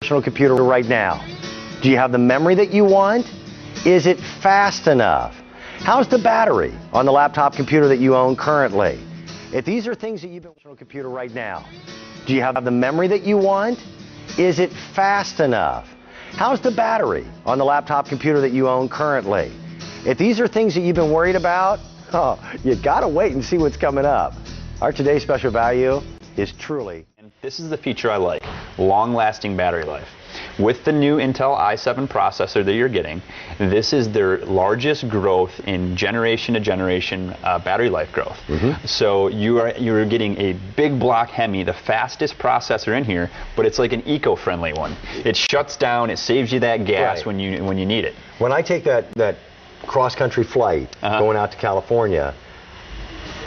personal computer right now? Do you have the memory that you want? Is it fast enough? How's the battery on the laptop computer that you own currently? If these are things that you've been on a computer right now, do you have the memory that you want? Is it fast enough? How's the battery on the laptop computer that you own currently? If these are things that you've been worried about, you gotta wait and see what's coming up. Our today's special value is truly. And this is the feature I like, long-lasting battery life. With the new Intel i7 processor that you're getting, this is their largest growth in generation-to-generation battery life growth. So you're getting a big block Hemi, the fastest processor in here, but it's like an eco-friendly one. It shuts down, it saves you that gas when you need it. When I take that cross-country flight going out to California,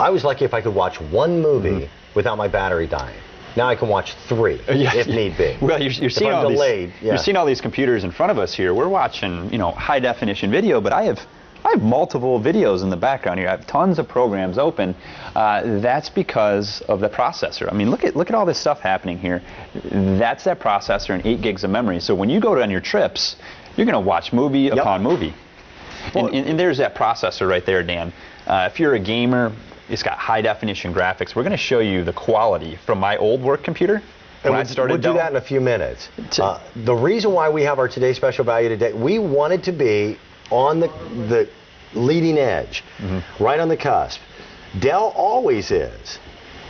I was lucky if I could watch one movie without my battery dying. Now I can watch 3 if need be. Well, you're seeing all these, you're seeing all these computers in front of us here. We're watching, high definition video, but I have multiple videos in the background here. I have tons of programs open. That's because of the processor. I mean, look at all this stuff happening here. That's that processor and 8 gigs of memory. So when you go on your trips, you're going to watch movie upon movie. And there's that processor right there, Dan. If you're a gamer, it's got high definition graphics. We're going to show you the quality from my old work computer. We'll do that in a few minutes. The reason why we have our today's special value today, we wanted to be on the leading edge, right on the cusp. Dell always is.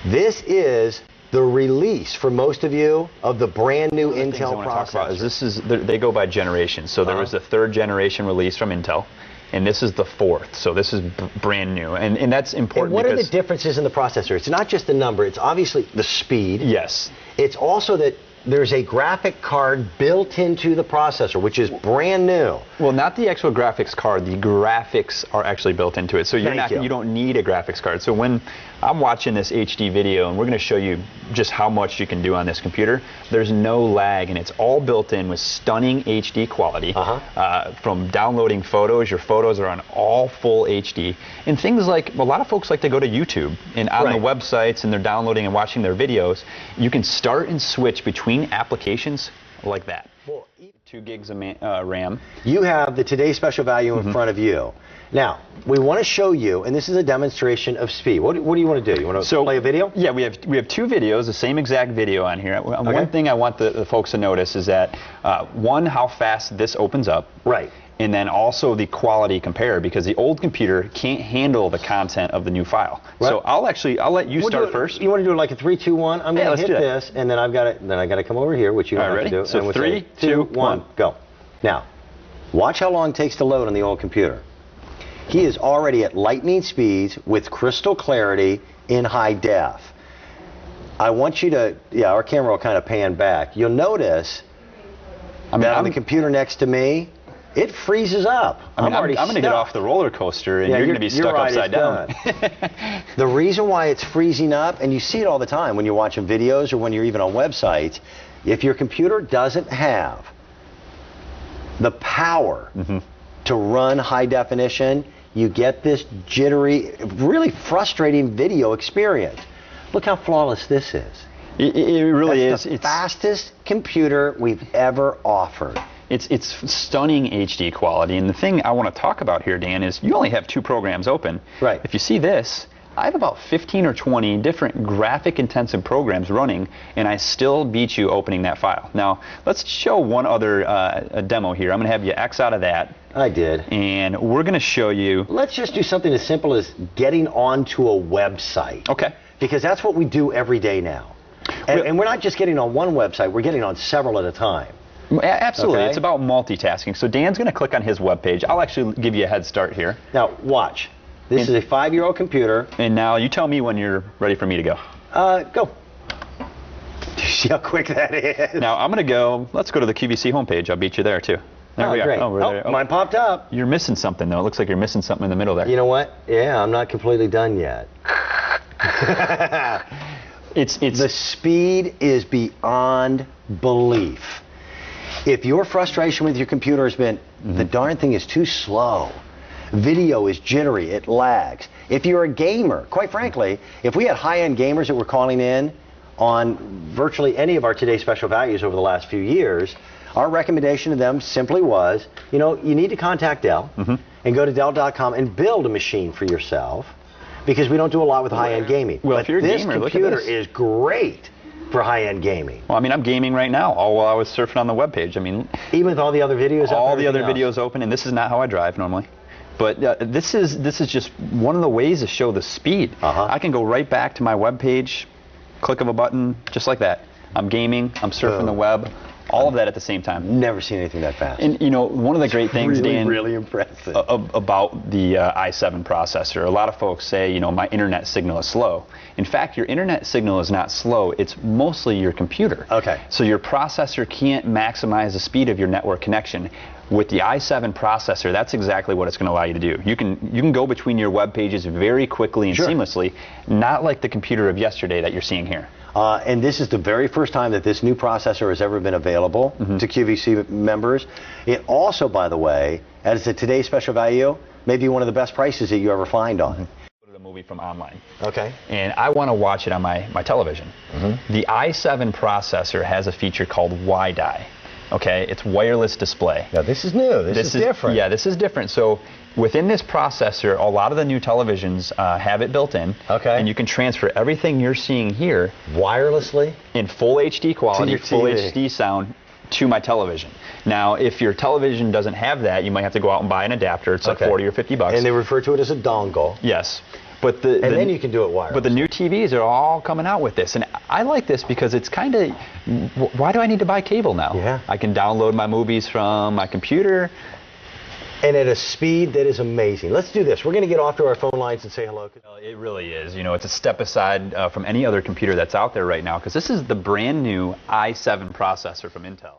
This is the release for most of you of the brand new Intel processor. They go by generation. So there was the 3rd generation release from Intel. And this is the 4th, so this is brand new, and that's important. And what are the differences in the processor? It's not just the number, it's obviously the speed. Yes. It's also that there's a graphic card built into the processor, which is brand new. Well, not the actual graphics card, the graphics are actually built into it, so you don't need a graphics card. So when I'm watching this HD video, and we're going to show you just how much you can do on this computer, there's no lag, and it's all built in with stunning HD quality. From downloading photos, your photos are on all full HD. And things like, a lot of folks like to go to YouTube, and on the websites, and they're downloading and watching their videos, you can start and switch between applications like that. 2 gigs of RAM. You have the today's special value in front of you. Now, we want to show you, and this is a demonstration of speed. What do you want to do? You want to play a video? Yeah, we have 2 videos, the same exact video on here. One thing I want the folks to notice is that, one, how fast this opens up. Right. And then also the quality compare, because the old computer can't handle the content of the new file. Right. So I'll let you start first. You want to do it like a 3, 2, 1? I'm going to hit this, and then I got to come over here, which you don't have to do. So 3, 2, 1, go. Now, watch how long it takes to load on the old computer. He is already at lightning speeds with crystal clarity in high def. I want you to, our camera will kind of pan back. You'll notice that on the computer next to me, it freezes up. I'm going to get off the roller coaster, and you're going to be stuck upside down. The reason why it's freezing up, and you see it all the time when you're watching videos or when you're even on websites, if your computer doesn't have the power to run high definition, you get this jittery, really frustrating video experience. Look how flawless this is. It really is. It's the fastest computer we've ever offered. It's stunning HD quality, and the thing I want to talk about here, Dan, is you only have 2 programs open. Right. If you see this, I have about 15 or 20 different graphic-intensive programs running, and I still beat you opening that file. Now, let's show one other demo here. I'm going to have you X out of that. I did. And we're going to show you. Let's just do something as simple as getting onto a website. Okay. Because that's what we do every day now. And we're not just getting on one website, we're getting on several at a time. Absolutely. It's about multitasking. So Dan's going to click on his webpage. I'll actually give you a head start here. Now, watch. This is a 5-year-old computer. And now you tell me when you're ready for me to go. Go. See how quick that is? Now, I'm going to go. Let's go to the QVC homepage. I'll beat you there, too. There we are. Great. Oh, mine popped up. You're missing something, though. It looks like you're missing something in the middle there. You know what? Yeah, I'm not completely done yet. The speed is beyond belief. If your frustration with your computer has been, the darn thing is too slow, video is jittery, it lags. If you're a gamer, quite frankly, if we had high-end gamers that were calling in, on virtually any of our Today's Special Values over the last few years, our recommendation to them simply was, you know, you need to contact Dell and go to Dell.com and build a machine for yourself, because we don't do a lot with high-end gaming. Well, but if you're a this gamer, computer is great for high-end gaming. Well, I mean, I'm gaming right now, all while I was surfing on the webpage. I mean, even with all the other videos, all the other videos open, and this is not how I drive normally. But this is just one of the ways to show the speed. I can go right back to my web page, click of a button, just like that. I'm gaming, I'm surfing the web, all of that at the same time. Never seen anything that fast. And you know, one of the great things, Dan, really impressive about the i7 processor. A lot of folks say, you know, my internet signal is slow. In fact, your internet signal is not slow. It's mostly your computer. Okay. So your processor can't maximize the speed of your network connection. With the i7 processor, that's exactly what it's going to allow you to do. You can go between your web pages very quickly and seamlessly, not like the computer of yesterday that you're seeing here. And this is the very first time that this new processor has ever been available to QVC members. It also, by the way, as a Today's Special Value, may be one of the best prices that you ever find on it. A movie from online. Okay. And I want to watch it on my television. The i7 processor has a feature called WiDi. Okay, it's wireless display. Now this is new. This is different. Yeah, this is different. So within this processor, a lot of the new televisions have it built in. Okay. And you can transfer everything you're seeing here wirelessly in full HD quality, full TV. HD sound to my television. Now, if your television doesn't have that, you might have to go out and buy an adapter. It's like 40 or 50 bucks. And they refer to it as a dongle. Yes. But then you can do it wireless. But the new TVs are all coming out with this, and I like this because it's kind of, why do I need to buy cable now? Yeah. I can download my movies from my computer. And at a speed that is amazing. Let's do this. We're going to get off to our phone lines and say hello. It really is. You know, it's a step aside from any other computer that's out there right now, because this is the brand new i7 processor from Intel.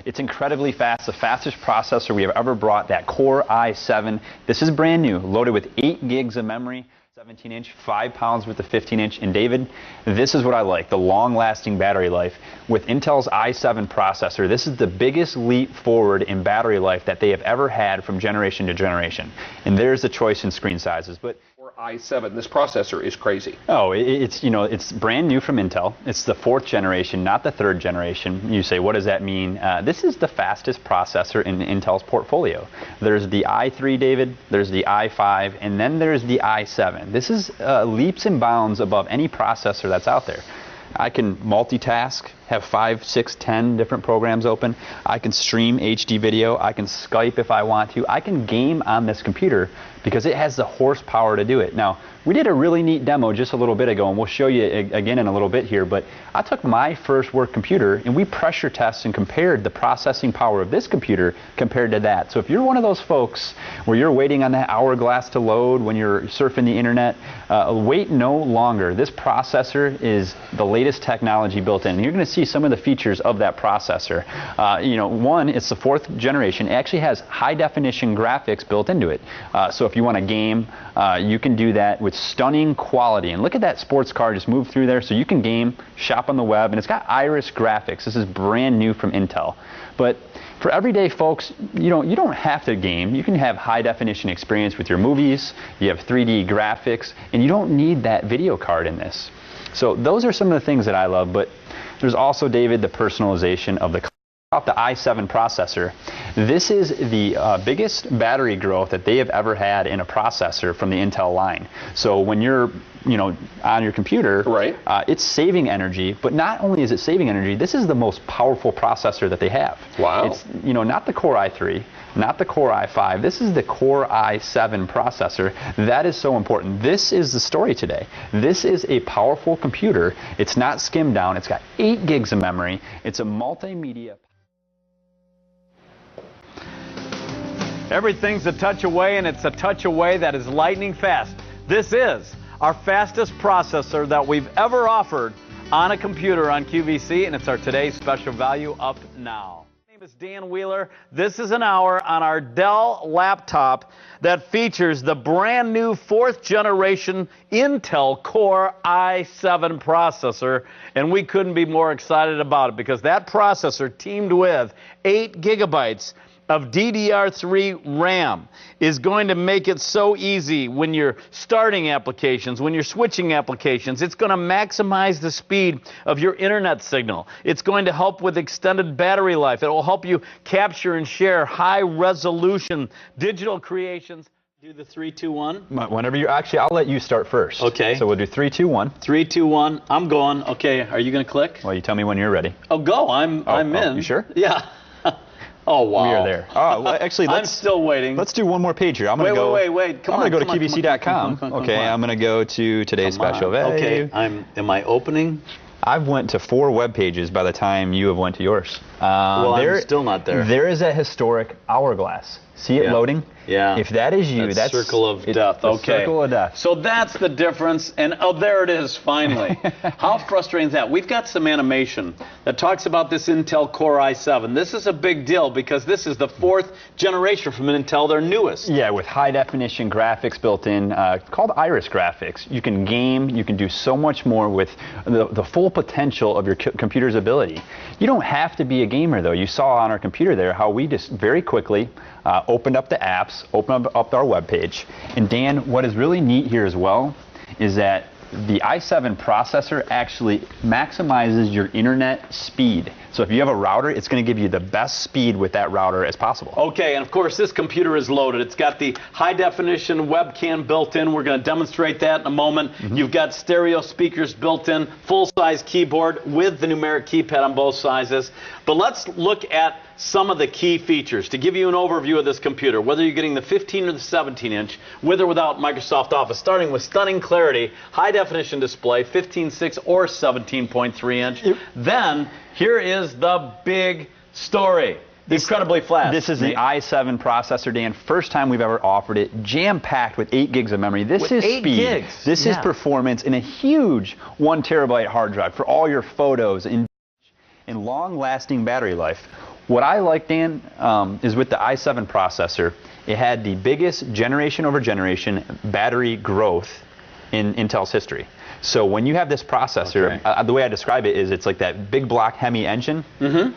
It's incredibly fast, the fastest processor we have ever brought, that Core i7. This is brand new, loaded with 8 gigs of memory. 17-inch, 5 pounds worth of 15-inch. And David, this is what I like, the long-lasting battery life. With Intel's i7 processor, this is the biggest leap forward in battery life that they have ever had from generation to generation. And there's the choice in screen sizes. But i7, this processor is crazy. Oh, it's, you know, it's brand new from Intel. It's the 4th generation, not the 3rd generation. You say, what does that mean? This is the fastest processor in Intel's portfolio. There's the i3, David, there's the i5, and then there's the i7. This is leaps and bounds above any processor that's out there. I can multitask, have 5, 6, 10 different programs open. I can stream HD video. I can Skype if I want to. I can game on this computer because it has the horsepower to do it. Now, we did a really neat demo just a little bit ago, and we'll show you again in a little bit here, but I took my first work computer and we pressure tested and compared the processing power of this computer compared to that. So if you're one of those folks where you're waiting on that hourglass to load when you're surfing the internet, wait no longer. This processor is the latest technology built in. And you're going to see some of the features of that processor. You know, one, it's the 4th generation. It actually has high definition graphics built into it. So if you want to game, you can do that with stunning quality. And look at that sports car just move through there. So you can game, shop on the web, and it's got Iris graphics. This is brand new from Intel. But for everyday folks, you don't have to game. You can have high definition experience with your movies. You have 3D graphics, and you don't need that video card in this. So those are some of the things that I love. But there's also, David, the personalization of the i7 processor. This is the biggest battery growth that they have ever had in a processor from the Intel line. So when you're on your computer, right, it's saving energy, but not only is it saving energy, this is the most powerful processor that they have. Wow. It's not the Core i3, not the Core i5. This is the Core i7 processor. That is so important. This is the story today. This is a powerful computer. It's not skimmed down. It's got 8 gigs of memory. It's a multimedia. Everything's a touch away, and it's a touch away that is lightning fast. This is our fastest processor that we've ever offered on a computer on QVC, and it's our today's special value up now. My name is Dan Wheeler. This is an hour on our Dell laptop that features the brand new 4th generation Intel Core i7 processor, and we couldn't be more excited about it because that processor teamed with 8 gigabytes of DDR3 RAM is going to make it so easy when you're starting applications, when you're switching applications. It's going to maximize the speed of your internet signal. It's going to help with extended battery life. It will help you capture and share high-resolution digital creations. Do the 3, 2, 1. Whenever you actually, I'll let you start first. Okay. So we'll do 3, 2, 1. 3, 2, 1. I'm going. Okay. Are you going to click? Well, you tell me when you're ready. Oh, go. I'm in. You sure? Yeah. Oh, wow. We are there. Oh, well, actually, I'm still waiting. Let's do one more page here. I'm going to go. Wait. I'm going to go to QVC.com. Okay. I'm going to go to today's special value. Okay. Am I opening? I've went to 4 web pages by the time you have went to yours. Well, I'm still not there. There is a historic hourglass. See it loading? Yeah. If that is you, that's circle of death. Okay. Circle of death. So that's the difference. And oh, there it is, finally. How frustrating is that? We've got some animation that talks about this Intel Core i7. This is a big deal because this is the 4th generation from Intel, their newest. Yeah, with high definition graphics built in, called Iris graphics. You can game, you can do so much more with the full potential of your computer's ability. You don't have to be a gamer, though. You saw on our computer there how we just very quickly opened up the apps, opened up our web page. And Dan, what is really neat here as well is that the i7 processor actually maximizes your internet speed. So if you have a router, it's going to give you the best speed with that router as possible. Okay, and of course this computer is loaded. It's got the high definition webcam built in. We're going to demonstrate that in a moment. You've got stereo speakers built in, full-size keyboard with the numeric keypad on both sizes. But let's look at some of the key features to give you an overview of this computer, whether you're getting the 15 or the 17-inch, with or without Microsoft Office, starting with stunning clarity, high-definition display, 15.6 or 17.3-inch. Then, here is the big story. Incredibly fast. This is the i7 processor, Dan. First time we've ever offered it. Jam-packed with 8 gigs of memory. This is speed. 8 gigs. This is performance in a huge 1 terabyte hard drive for all your photos and long-lasting battery life. What I like, Dan, is with the i7 processor, it had the biggest generation over generation battery growth in Intel's history. So when you have this processor, the way I describe it is it's like that big block Hemi engine,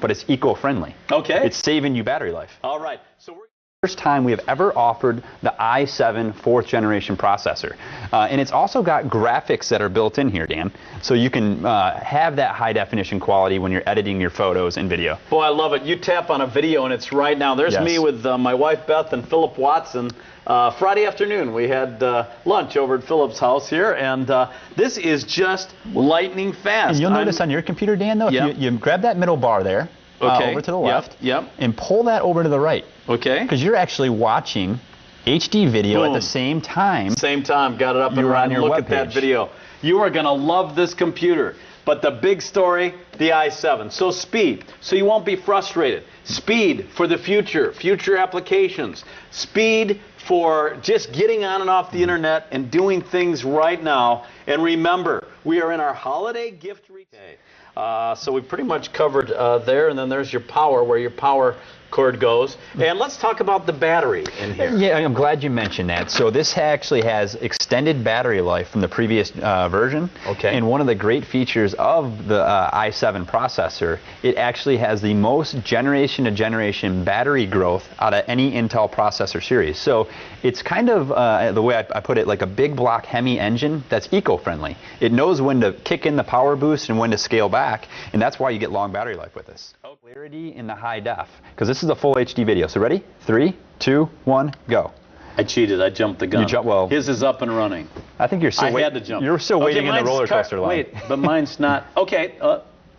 but it's eco-friendly. Okay. It's saving you battery life. All right. So we're first time we have ever offered the i7 4th generation processor. And it's also got graphics that are built in here, Dan. So you can have that high definition quality when you're editing your photos and video. Boy, I love it. You tap on a video and it's right now. There's me with my wife Beth and Philip Watson. Friday afternoon we had lunch over at Philip's house here, and this is just lightning fast. And you'll notice on your computer, Dan, though, if you grab that middle bar there, over to the left, and pull that over to the right. Okay. Because you're actually watching HD video at the same time. Same time, got it up and running. Look at that video. You are going to love this computer. But the big story, the i7. So speed, so you won't be frustrated. Speed for the future, future applications. Speed for just getting on and off the internet and doing things right now. And remember, we are in our holiday gift retail. So we pretty much covered there, and then there's your power, where your power cord goes. And let's talk about the battery in here. Yeah, I'm glad you mentioned that. So this actually has extended battery life from the previous version. Okay. And one of the great features of the i7 processor, it actually has the most generation to generation battery growth out of any Intel processor series. So it's kind of, the way I put it, like a big block Hemi engine that's eco-friendly. It knows when to kick in the power boost and when to scale back, and that's why you get long battery life with this. Clarity in the high def, because this is a full HD video. So ready? 3, 2, 1, go. I cheated. I jumped the gun. You jumped, well. His is up and running. I think you're still I had to jump. You're still waiting in the roller coaster line. Wait, but mine's not. Okay,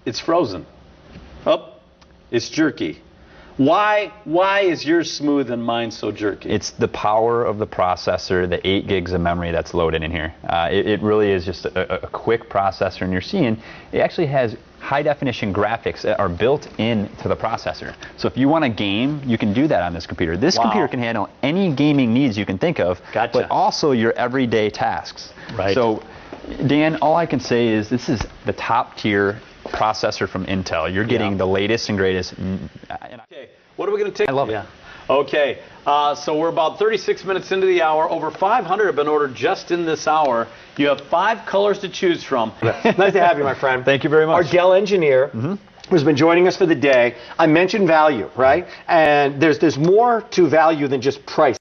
it's frozen. It's jerky. Why is yours smooth and mine so jerky? It's the power of the processor, the 8 gigs of memory that's loaded in here. It really is just a quick processor, and you're seeing it actually has high definition graphics that are built into the processor. So if you want to game, you can do that on this computer. This computer can handle any gaming needs you can think of, but also your everyday tasks. Right. So Dan, all I can say is this is the top tier processor from Intel. You're getting the latest and greatest. Okay, what are we going to take? I love it. Okay, so we're about 36 minutes into the hour. Over 500 have been ordered just in this hour. You have 5 colors to choose from. Nice to have you, my friend. Thank you very much. Our Dell engineer who's been joining us for the day. I mentioned value, right? And there's more to value than just price.